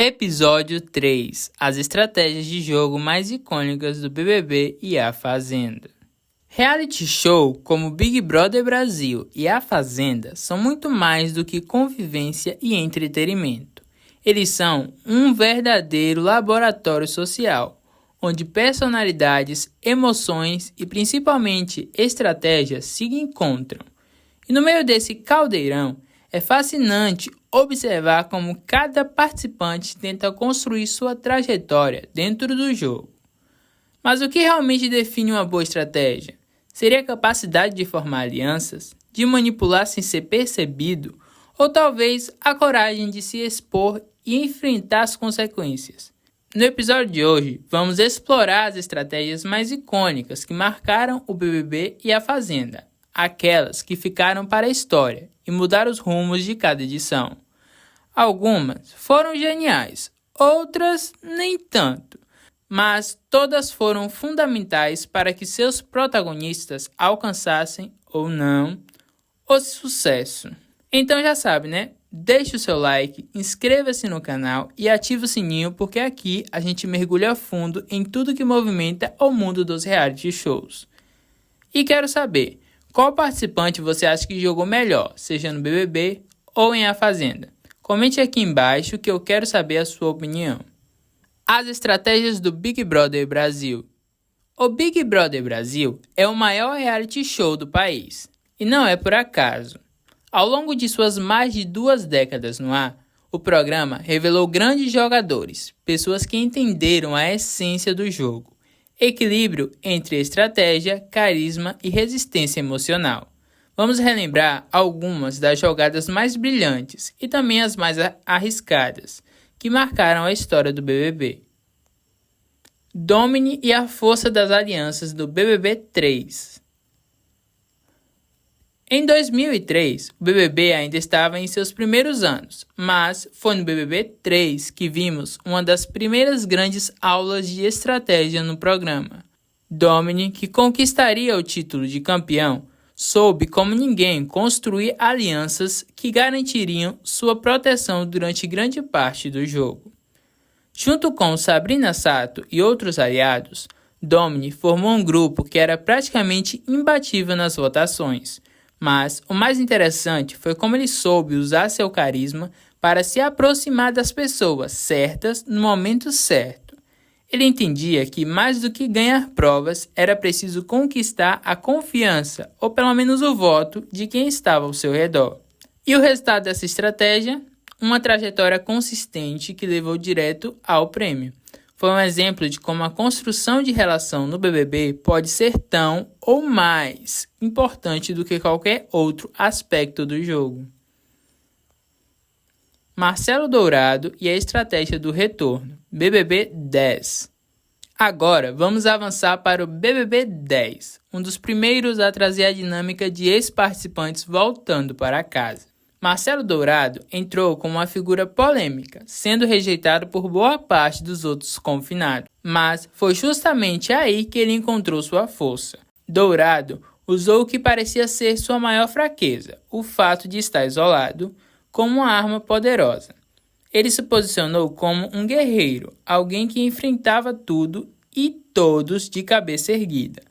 Episódio 3: As estratégias de jogo mais icônicas do BBB e A Fazenda. Reality show como Big Brother Brasil e A Fazenda são muito mais do que convivência e entretenimento. Eles são um verdadeiro laboratório social, onde personalidades, emoções e principalmente estratégias se encontram. E no meio desse caldeirão, é fascinante observar como cada participante tenta construir sua trajetória dentro do jogo. Mas o que realmente define uma boa estratégia? Seria a capacidade de formar alianças, de manipular sem ser percebido, ou talvez a coragem de se expor e enfrentar as consequências? No episódio de hoje, vamos explorar as estratégias mais icônicas que marcaram o BBB e a Fazenda, aquelas que ficaram para a história e mudaram os rumos de cada edição. Algumas foram geniais, outras nem tanto, mas todas foram fundamentais para que seus protagonistas alcançassem, ou não, o sucesso. Então já sabe, né? Deixe o seu like, inscreva-se no canal e ative o sininho, porque aqui a gente mergulha a fundo em tudo que movimenta o mundo dos reality shows. E quero saber, qual participante você acha que jogou melhor, seja no BBB ou em A Fazenda? Comente aqui embaixo que eu quero saber a sua opinião. As estratégias do Big Brother Brasil. O Big Brother Brasil é o maior reality show do país. E não é por acaso. Ao longo de suas mais de 2 décadas no ar, o programa revelou grandes jogadores, pessoas que entenderam a essência do jogo. Equilíbrio entre estratégia, carisma e resistência emocional. Vamos relembrar algumas das jogadas mais brilhantes e também as mais arriscadas, que marcaram a história do BBB. Domine e a força das alianças do BBB 3. Em 2003, o BBB ainda estava em seus primeiros anos, mas foi no BBB 3 que vimos uma das primeiras grandes aulas de estratégia no programa. Domine, que conquistaria o título de campeão, soube como ninguém construir alianças que garantiriam sua proteção durante grande parte do jogo. Junto com Sabrina Sato e outros aliados, Domine formou um grupo que era praticamente imbatível nas votações, mas o mais interessante foi como ele soube usar seu carisma para se aproximar das pessoas certas no momento certo. Ele entendia que mais do que ganhar provas, era preciso conquistar a confiança, ou pelo menos o voto, de quem estava ao seu redor. E o resultado dessa estratégia? Uma trajetória consistente que levou direto ao prêmio. Foi um exemplo de como a construção de relação no BBB pode ser tão ou mais importante do que qualquer outro aspecto do jogo. Marcelo Dourado e a estratégia do retorno. BBB 10. Agora vamos avançar para o BBB 10, um dos primeiros a trazer a dinâmica de ex-participantes voltando para casa. Marcelo Dourado entrou como uma figura polêmica, sendo rejeitado por boa parte dos outros confinados, mas foi justamente aí que ele encontrou sua força. Dourado usou o que parecia ser sua maior fraqueza, o fato de estar isolado, como uma arma poderosa. Ele se posicionou como um guerreiro, alguém que enfrentava tudo e todos de cabeça erguida.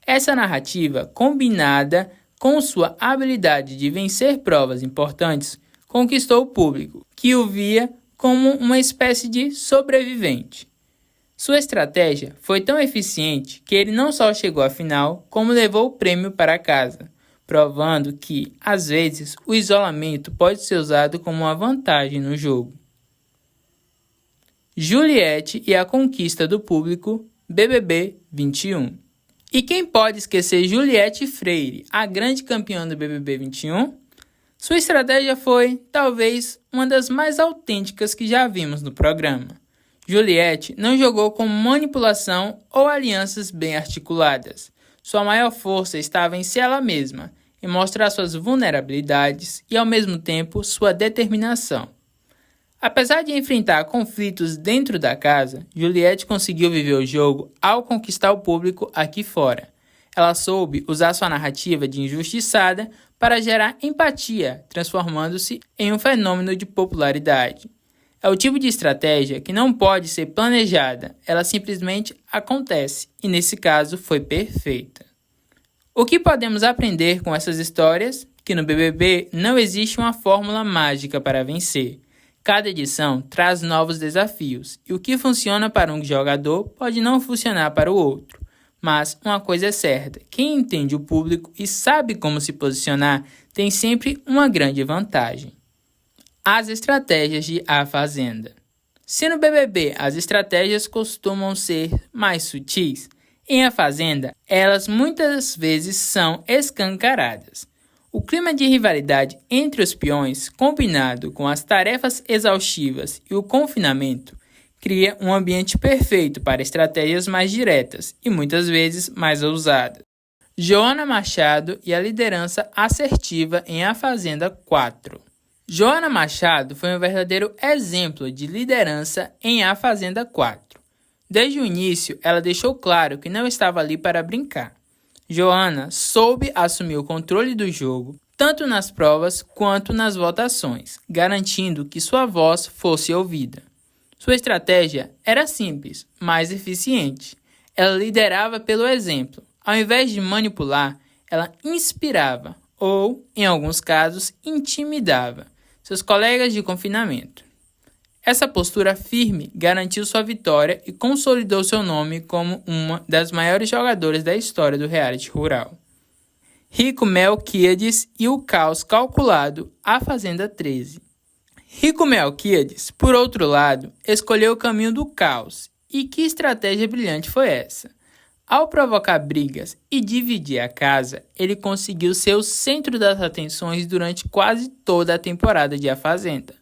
Essa narrativa, combinada com sua habilidade de vencer provas importantes, conquistou o público, que o via como uma espécie de sobrevivente. Sua estratégia foi tão eficiente que ele não só chegou à final, como levou o prêmio para casa, provando que, às vezes, o isolamento pode ser usado como uma vantagem no jogo. Juliette e a conquista do público, BBB 21. E quem pode esquecer Juliette Freire, a grande campeã do BBB 21? Sua estratégia foi, talvez, uma das mais autênticas que já vimos no programa. Juliette não jogou com manipulação ou alianças bem articuladas. Sua maior força estava em ser ela mesma, em mostrar suas vulnerabilidades e, ao mesmo tempo, sua determinação. Apesar de enfrentar conflitos dentro da casa, Juliette conseguiu viver o jogo ao conquistar o público aqui fora. Ela soube usar sua narrativa de injustiçada para gerar empatia, transformando-se em um fenômeno de popularidade. É o tipo de estratégia que não pode ser planejada, ela simplesmente acontece, e nesse caso foi perfeita. O que podemos aprender com essas histórias? Que no BBB não existe uma fórmula mágica para vencer. Cada edição traz novos desafios, e o que funciona para um jogador pode não funcionar para o outro. Mas uma coisa é certa, quem entende o público e sabe como se posicionar tem sempre uma grande vantagem. As estratégias de A Fazenda. Se no BBB as estratégias costumam ser mais sutis, em A Fazenda elas muitas vezes são escancaradas. O clima de rivalidade entre os peões, combinado com as tarefas exaustivas e o confinamento, cria um ambiente perfeito para estratégias mais diretas e muitas vezes mais ousadas. Joana Machado e a liderança assertiva em A Fazenda 4. Joana Machado foi um verdadeiro exemplo de liderança em A Fazenda 4. Desde o início, ela deixou claro que não estava ali para brincar. Joana soube assumir o controle do jogo, tanto nas provas quanto nas votações, garantindo que sua voz fosse ouvida. Sua estratégia era simples, mas eficiente. Ela liderava pelo exemplo. Ao invés de manipular, ela inspirava ou, em alguns casos, intimidava seus colegas de confinamento. Essa postura firme garantiu sua vitória e consolidou seu nome como uma das maiores jogadoras da história do reality rural. Rico Melquiades e o caos calculado, A Fazenda 13. Rico Melquiades, por outro lado, escolheu o caminho do caos. E que estratégia brilhante foi essa? Ao provocar brigas e dividir a casa, ele conseguiu ser o centro das atenções durante quase toda a temporada de A Fazenda.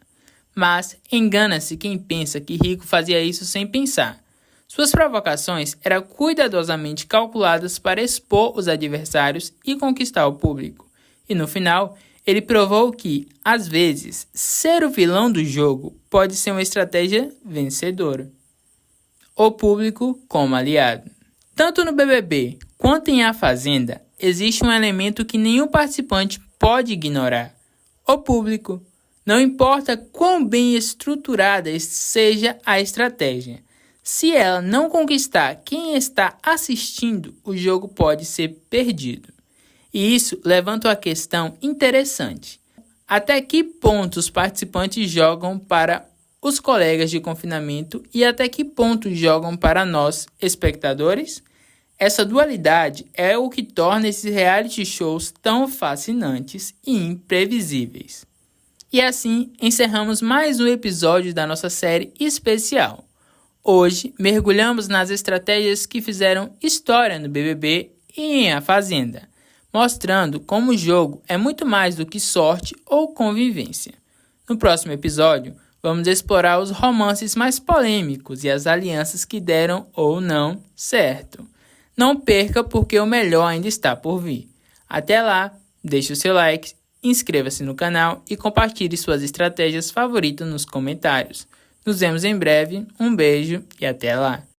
Mas engana-se quem pensa que Rico fazia isso sem pensar. Suas provocações eram cuidadosamente calculadas para expor os adversários e conquistar o público. E no final, ele provou que, às vezes, ser o vilão do jogo pode ser uma estratégia vencedora. O público como aliado. Tanto no BBB quanto em A Fazenda, existe um elemento que nenhum participante pode ignorar: o público. Não importa quão bem estruturada seja a estratégia, se ela não conquistar quem está assistindo, o jogo pode ser perdido. E isso levanta uma questão interessante. Até que ponto os participantes jogam para os colegas de confinamento e até que ponto jogam para nós, espectadores? Essa dualidade é o que torna esses reality shows tão fascinantes e imprevisíveis. E assim encerramos mais um episódio da nossa série especial. Hoje mergulhamos nas estratégias que fizeram história no BBB e em A Fazenda, mostrando como o jogo é muito mais do que sorte ou convivência. No próximo episódio, vamos explorar os romances mais polêmicos e as alianças que deram ou não certo. Não perca, porque o melhor ainda está por vir. Até lá, deixe o seu like, inscreva-se no canal e compartilhe suas estratégias favoritas nos comentários. Nos vemos em breve, um beijo e até lá!